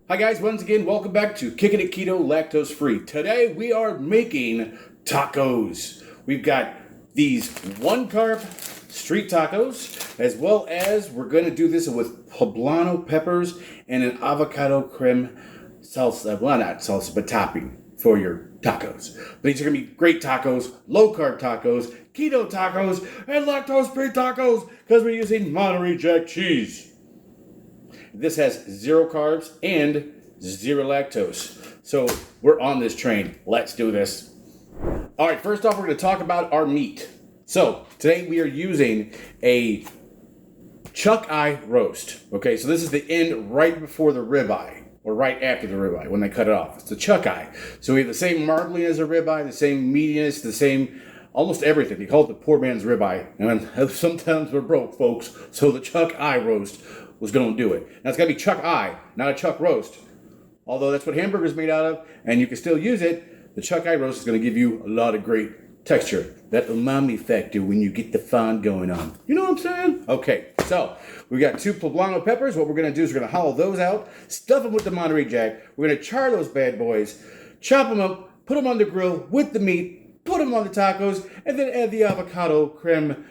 Hi guys, once again, welcome back to Kicking It Keto Lactose Free. Today we are making tacos. We've got these one carb street tacos, as well as we're going to do this with poblano peppers and an avocado creme salsa, well not salsa, but topping for your tacos. These are going to be great tacos, low carb tacos, keto tacos, and lactose free tacos because we're using Monterey Jack cheese. This has 0 carbs and 0 lactose. So we're on this train. Let's do this. All right, first off, we're going to talk about our meat. So today we are using a chuck eye roast. Okay, so this is the end right before the ribeye, or right after the ribeye when they cut it off. It's the chuck eye. So we have the same marbling as a ribeye, the same meatiness, the same almost everything. They call it the poor man's ribeye. And sometimes we're broke, folks. So the chuck eye roast was going to do it. Now it's got to be chuck eye, not a chuck roast. Although that's what hamburger's made out of, and you can still use it, the chuck eye roast is going to give you a lot of great texture. That umami factor when you get the fond going on. You know what I'm saying? Okay, so we got 2 poblano peppers. What we're going to do is we're going to hollow those out, stuff them with the Monterey Jack. We're going to char those bad boys, chop them up, put them on the grill with the meat, put them on the tacos, and then add the avocado creme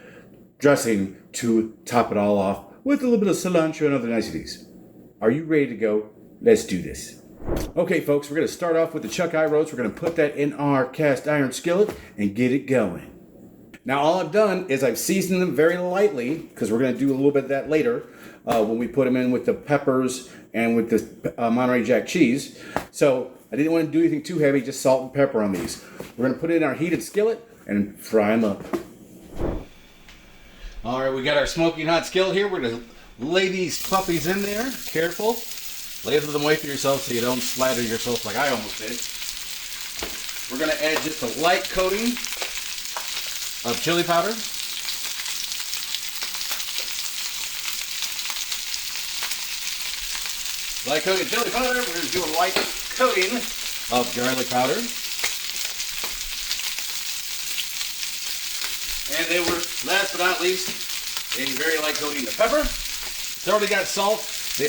dressing to top it all off with a little bit of cilantro and other niceties. Are you ready to go? Let's do this. Okay, folks, we're going to start off with the chuck eye roast. We're going to put that in our cast iron skillet and get it going. Now, all I've done is I've seasoned them very lightly, because we're going to do a little bit of that later when we put them in with the peppers and with the Monterey Jack cheese. So I didn't want to do anything too heavy, just salt and pepper on these. We're going to put it in our heated skillet and fry them up. All right, we got our smoking hot skillet here. We're going to lay these puppies in there. Careful. Lay them away for yourself so you don't splatter yourself like I almost did. We're going to add just a light coating of chili powder. Light coating of chili powder. We're going to do a light coating of garlic powder. And then we're, last but not least, a very light coating of pepper. It's already got salt.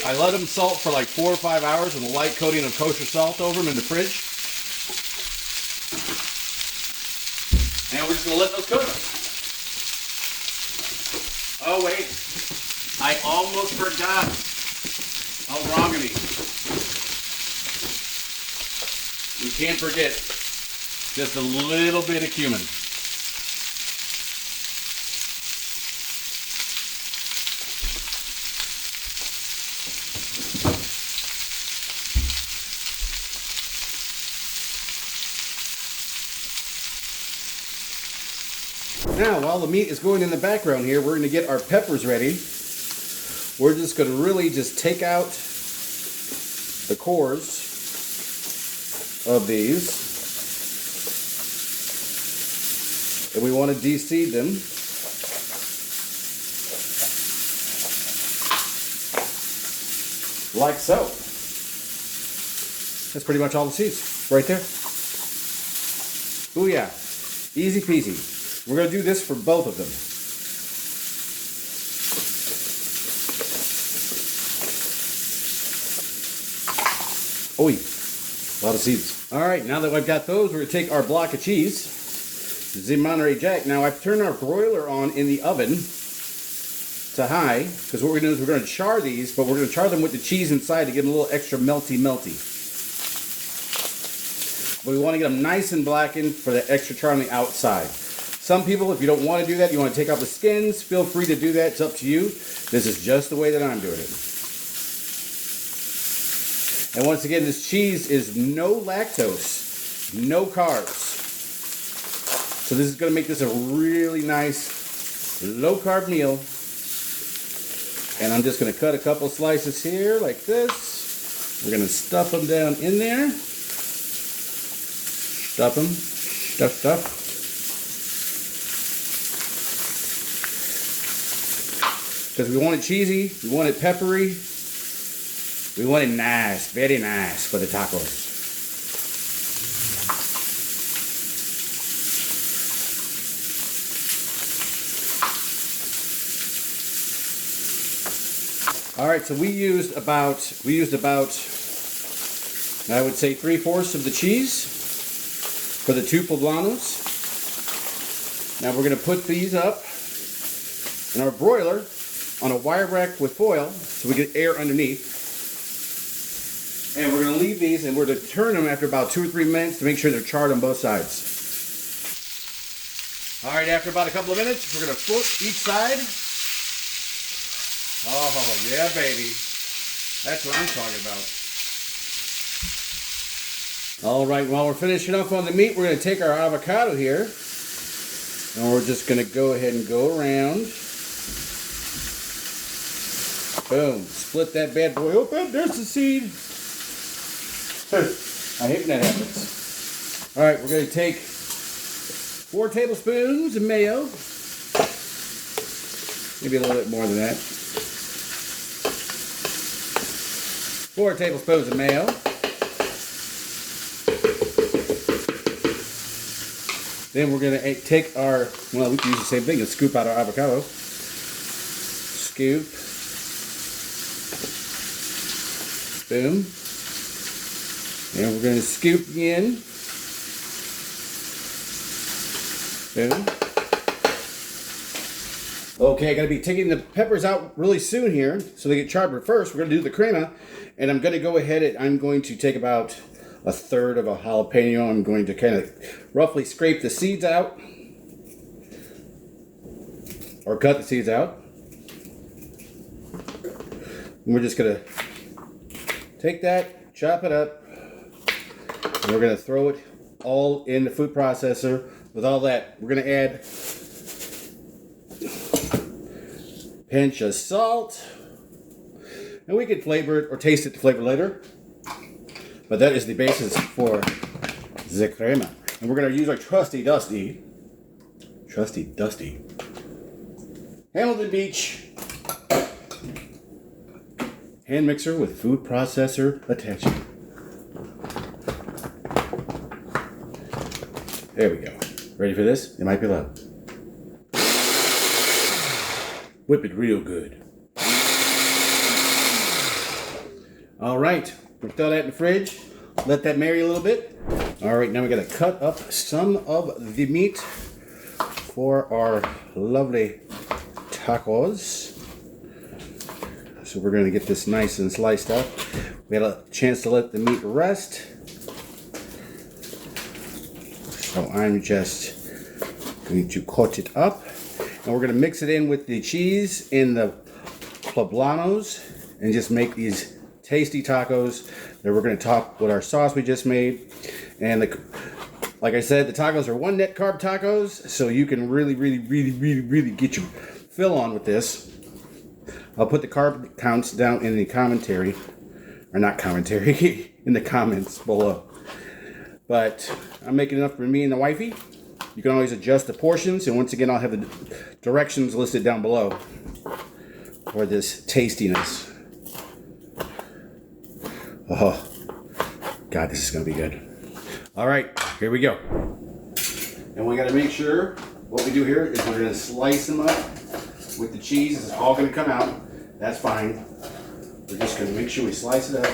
I let them salt for like 4 or 5 hours with a light coating of kosher salt over them in the fridge. And we're just going to let those cook. Oh wait, I almost forgot. How wrong of me. We can't forget just a little bit of cumin. Now, while the meat is going in the background here, we're going to get our peppers ready. We're just going to really just take out the cores of these. And we want to de-seed them. Like so. That's pretty much all the seeds right there. Ooh yeah, easy peasy. We're going to do this for both of them. Oh, a lot of seeds. All right, now that I've got those, we're going to take our block of cheese, the Monterey Jack. Now, I've turned our broiler on in the oven to high, because what we're going to do is we're going to char these, but we're going to char them with the cheese inside to give them a little extra melty. But we want to get them nice and blackened for the extra char on the outside. Some people, if you don't want to do that, you want to take off the skins, feel free to do that. It's up to you. This is just the way that I'm doing it. And once again, this cheese is no lactose, no carbs. So this is going to make this a really nice low-carb meal. And I'm just going to cut a couple slices here like this. We're going to stuff them down in there. Stuff them. Stuff. Because we want it cheesy, we want it peppery, we want it nice, very nice for the tacos. All right, so we used about I would say 3/4 of the cheese for the 2 poblanos. Now we're going to put these up in our broiler on a wire rack with foil so we get air underneath. And we're going to leave these and we're going to turn them after about 2 or 3 minutes to make sure they're charred on both sides. Alright, after about a couple of minutes, we're going to flip each side. Oh, yeah, baby. That's what I'm talking about. Alright, while we're finishing up on the meat, we're going to take our avocado here. And we're just going to go ahead and go around. Boom. Split that bad boy open. There's the seed. I hate when that happens. Alright, we're going to take 4 tablespoons of mayo. Maybe a little bit more than that. 4 tablespoons of mayo. Then we're going to take our, well, we can use the same thing and scoop out our avocado. Scoop. Boom. And we're going to scoop again. Boom. Okay, I'm going to be taking the peppers out really soon here so they get charred. But first, we're going to do the crema. And I'm going to go ahead and I'm going to take about 1/3 of a jalapeno. I'm going to kind of roughly scrape the seeds out. Or cut the seeds out. And we're just going to take that, chop it up. And we're going to throw it all in the food processor. With all that, we're going to add a pinch of salt. And we can flavor it or taste it to flavor later. But that is the basis for the crema. And we're going to use our trusty dusty Hamilton Beach hand mixer with food processor attachment. There we go. Ready for this? It might be loud. Whip it real good. All right, we'll throw that in the fridge. Let that marry a little bit. All right, now we're gonna cut up some of the meat for our lovely tacos. So we're gonna get this nice and sliced up. We had a chance to let the meat rest. So I'm just going to cut it up. And we're gonna mix it in with the cheese and the poblanos and just make these tasty tacos that we're going to top with our sauce we just made. And like I said, the tacos are 1 net carb tacos, so you can really get your fill on with this. I'll put the carb counts down in the commentary, or not commentary, in the comments below. But I'm making enough for me and the wifey. You can always adjust the portions, and once again, I'll have the directions listed down below for this tastiness. Oh, God, this is going to be good. All right, here we go. And we got to make sure what we do here is we're going to slice them up with the cheese. It's all going to come out. That's fine. We're just going to make sure we slice it up.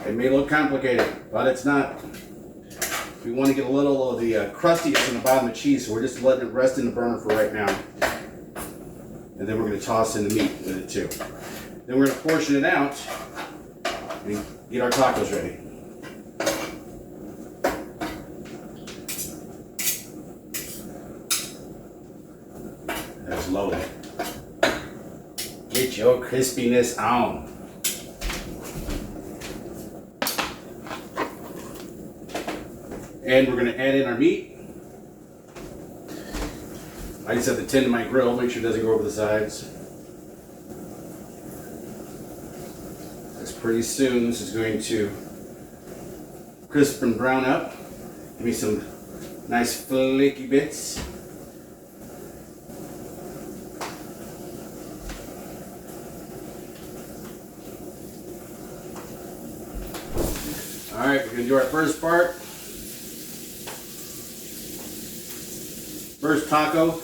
It may look complicated, but it's not. We want to get a little of the crustiness in the bottom of the cheese, so we're just letting it rest in the burner for right now. And then we're going to toss in the meat with it too. Then we're going to portion it out and get our tacos ready. That's loaded. Get your crispiness on. And we're going to add in our meat. I just have to tend to my grill, make sure it doesn't go over the sides. Because pretty soon this is going to crisp and brown up. Give me some nice flaky bits. Alright, we're going to do our first part. First taco.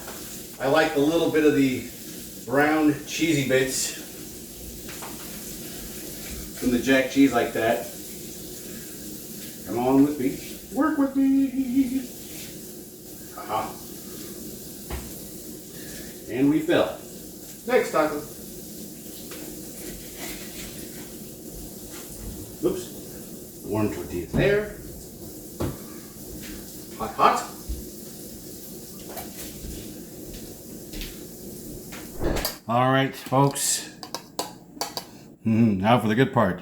I like a little bit of the brown cheesy bits. from the jack cheese like that. Come on with me. Work with me. Aha. And we fill. Next taco. Oops. Warm tortillas there. Hot, hot. All right, folks. Now for the good part.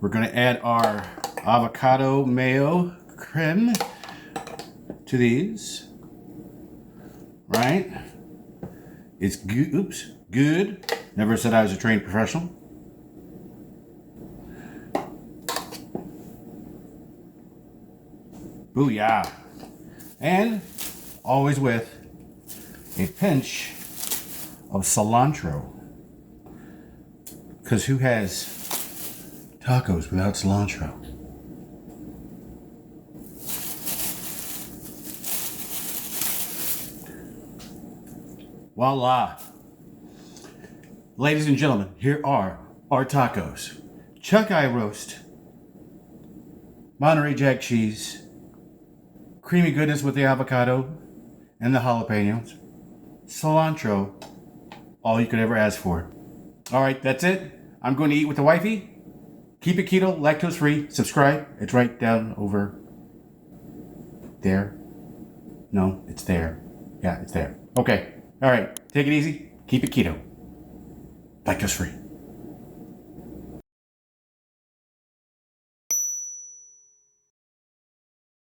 We're going to add our avocado mayo creme to these. Right? It's good. Oops. Good. Never said I was a trained professional. Booyah. And always with a pinch of cilantro. Because who has tacos without cilantro? Voila. Ladies and gentlemen, here are our tacos. Chuck eye roast, Monterey jack cheese, creamy goodness with the avocado and the jalapenos, cilantro, all you could ever ask for. All right, that's it. I'm going to eat with the wifey. Keep it keto, lactose free. Subscribe. It's right down over there. No, it's there. Yeah, it's there. Okay. All right. Take it easy. Keep it keto. Lactose free.